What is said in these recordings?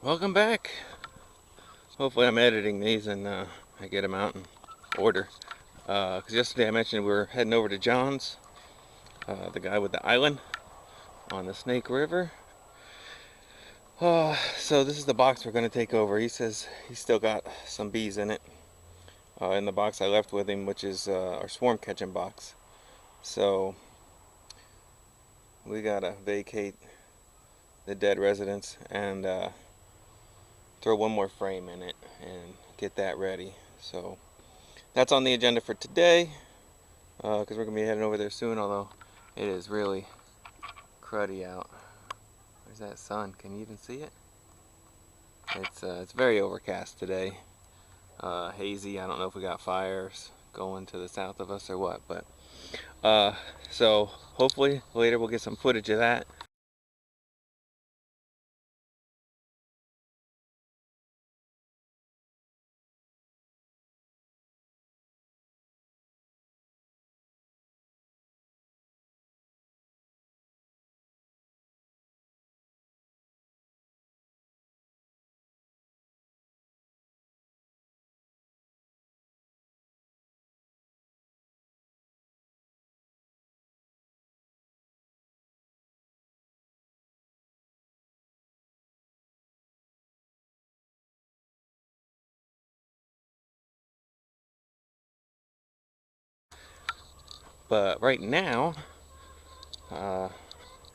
Welcome back. Hopefully I'm editing these and I get them out in order. Because yesterday I mentioned we were heading over to John's, the guy with the island on the Snake River. So this is the box we're going to take over. He says he's still got some bees in it. In the box I left with him, which is our swarm catching box. So we got to vacate the dead residence and throw one more frame in it and get that ready. So that's on the agenda for today, because we're going to be heading over there soon, although it is really cruddy out. There's that sun. Can you even see it? It's very overcast today. Hazy. I don't know if we got fires going to the south of us or what, but so hopefully later we'll get some footage of that. But right now,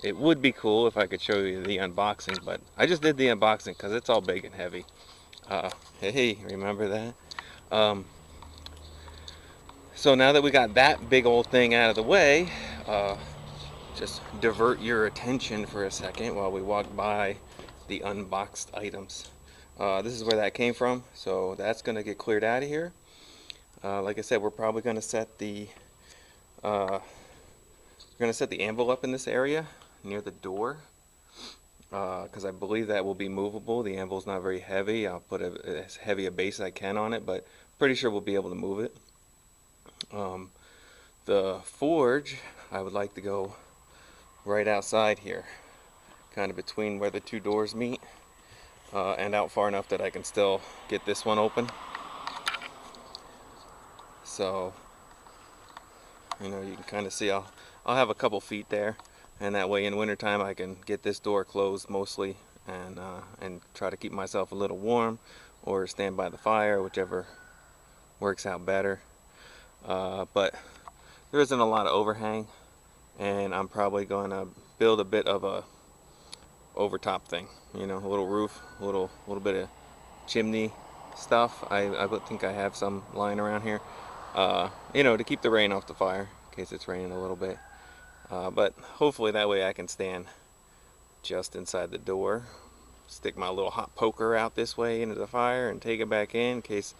it would be cool if I could show you the unboxing, but I just did the unboxing because it's all big and heavy. Hey, remember that? So now that we got that big old thing out of the way, just divert your attention for a second while we walk by the unboxed items. This is where that came from, so that's going to get cleared out of here. Like I said, we're probably going to set the anvil up in this area near the door, because I believe that will be movable. The anvil's not very heavy. I'll put as heavy a base as I can on it, but pretty sure we'll be able to move it. The forge, I would like to go right outside here, kind of between where the two doors meet, and out far enough that I can still get this one open. So, you know, you can kind of see I'll have a couple feet there, and that way in wintertime I can get this door closed mostly and try to keep myself a little warm, or stand by the fire, whichever works out better. But there isn't a lot of overhang, and I'm probably going to build a bit of a overtop thing, you know, a little roof, a little bit of chimney stuff. I would think I have some lying around here, you know, to keep the rain off the fire in case it's raining a little bit. But hopefully that way I can stand just inside the door, stick my little hot poker out this way into the fire and take it back in case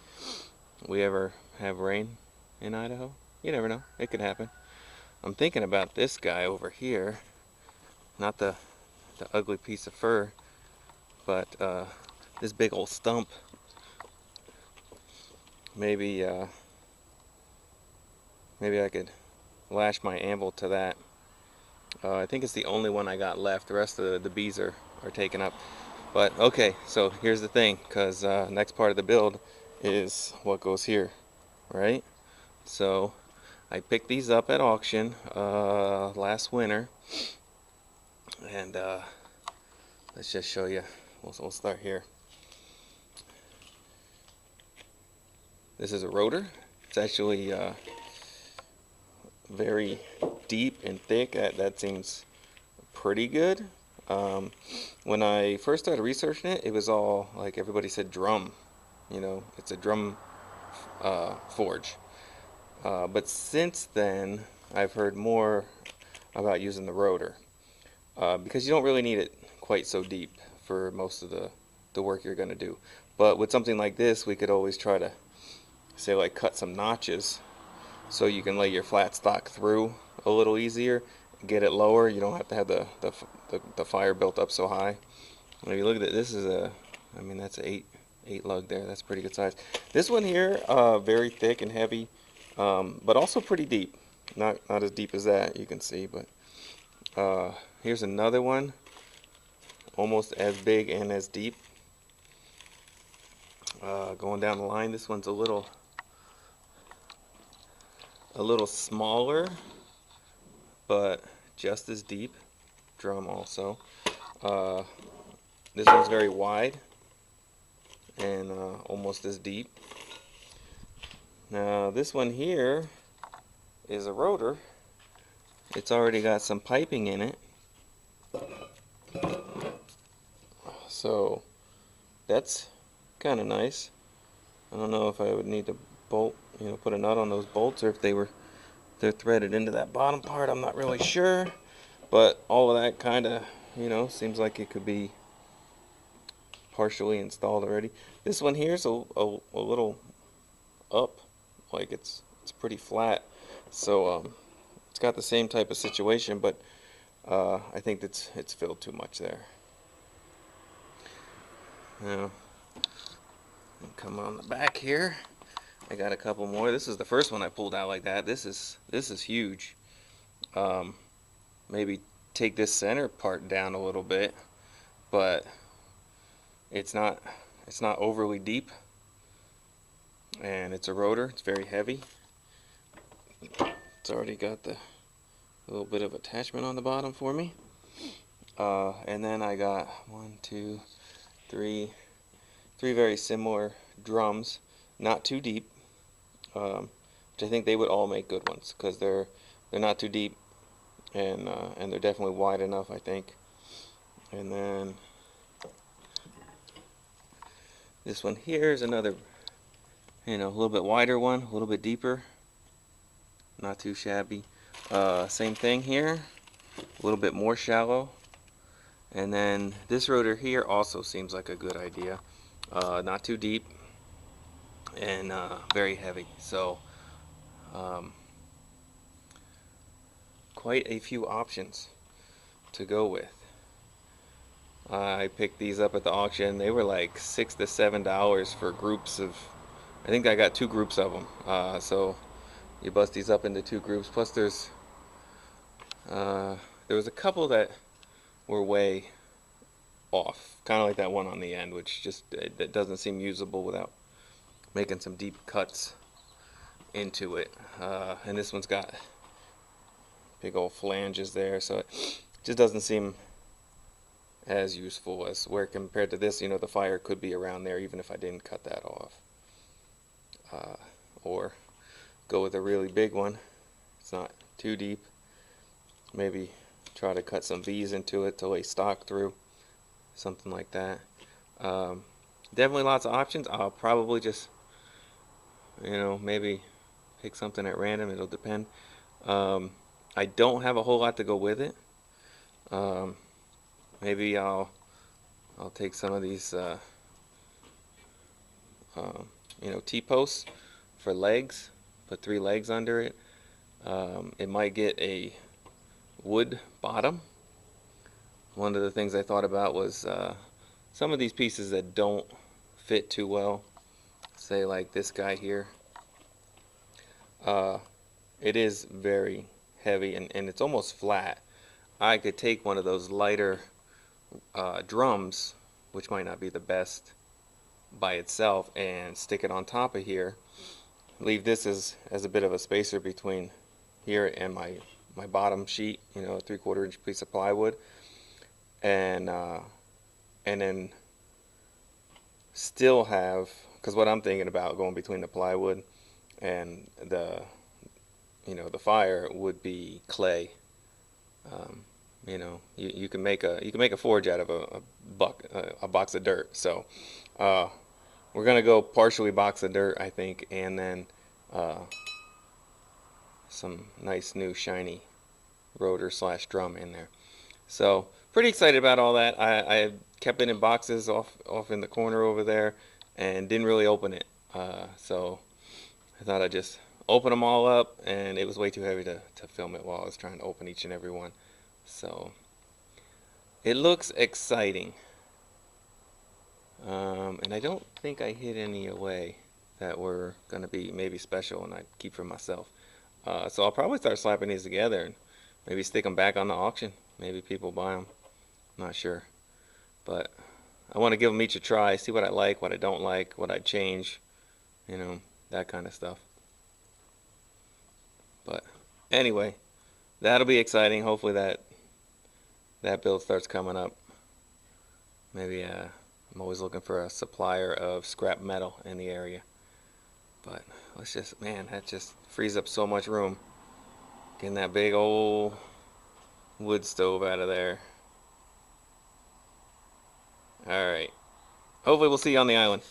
we ever have rain in Idaho. You never know, it could happen. I'm thinking about this guy over here, not the ugly piece of fur, but this big old stump. Maybe I could lash my anvil to that. I think it's the only one I got left. The rest of the bees are taken up. But okay, so here's the thing, because next part of the build is what goes here, right? So I picked these up at auction last winter, and let's just show you. We'll start here. This is a rotor. It's actually very deep and thick. That seems pretty good. When I first started researching it, it was all like everybody said drum. You know, it's a drum forge. But since then, I've heard more about using the rotor, because you don't really need it quite so deep for most of the work you're going to do. But with something like this, we could always try to, say, like cut some notches so you can lay your flat stock through a little easier, get it lower. You don't have to have the fire built up so high. If you look at it, this is I mean, that's an 8 lug there. That's pretty good size. This one here, very thick and heavy, but also pretty deep. Not as deep as that, you can see, but here's another one, almost as big and as deep. Going down the line, this one's a little smaller, but just as deep. Drum also. This one's very wide and almost as deep. Now this one here is a rotor. It's already got some piping in it, so that's kind of nice. I don't know if I would need to bolt, put a nut on those bolts, or if they're threaded into that bottom part. I'm not really sure, but all of that kind of, seems like it could be partially installed already. This one here's a little up, like it's pretty flat, so it's got the same type of situation, but I think it's filled too much there. Now, come on the back here. I got a couple more. This is the first one I pulled out like that. This is huge. Maybe take this center part down a little bit, but it's not overly deep, and it's a rotor. It's very heavy. It's already got the little bit of attachment on the bottom for me. And then I got three very similar drums, not too deep, which I think they would all make good ones because they're not too deep, and they're definitely wide enough, I think. And then this one here is another, a little bit wider one, a little bit deeper, not too shabby. Same thing here, a little bit more shallow. And then this rotor here also seems like a good idea. Not too deep and very heavy. So quite a few options to go with. I picked these up at the auction. They were like $6 to $7 for groups of, I think I got 2 groups of them. So you bust these up into 2 groups. Plus there was a couple that were way off, kind of like that one on the end, which just it doesn't seem usable without making some deep cuts into it. And this one's got big old flanges there, so it just doesn't seem as useful as where compared to this, the fire could be around there even if I didn't cut that off. Or go with a really big one. It's not too deep. Maybe try to cut some V's into it to lay stock through, something like that. Definitely lots of options. I'll probably just, maybe pick something at random. It'll depend. I don't have a whole lot to go with it. Maybe I'll take some of these T-posts for legs, put 3 legs under it. It might get a wood bottom. One of the things I thought about was some of these pieces that don't fit too well, say like this guy here. It is very heavy and it's almost flat. I could take one of those lighter drums, which might not be the best by itself, and stick it on top of here. Leave this as a bit of a spacer between here and my bottom sheet, a 3/4 inch piece of plywood, and then still have, because what I'm thinking about going between the plywood and the fire would be clay. You can make a forge out of a box of dirt. So we're gonna go partially box of dirt, I think, and then some nice new shiny rotor / drum in there. So pretty excited about all that. I kept it in boxes off in the corner over there and didn't really open it. So I thought I'd just open them all up, and it was way too heavy to film it while I was trying to open each and every one. So it looks exciting. And I don't think I hid any away that were going to be maybe special and I'd keep for myself. So I'll probably start slapping these together and maybe stick them back on the auction. Maybe people buy them. Not sure. But I want to give them each a try, see what I like, what I don't like, what I'd change, you know, that kind of stuff. But anyway, that'll be exciting. Hopefully that build starts coming up. Maybe I'm always looking for a supplier of scrap metal in the area. But let's just, man, that just frees up so much room. Getting that big old wood stove out of there. Alright. Hopefully we'll see you on the island.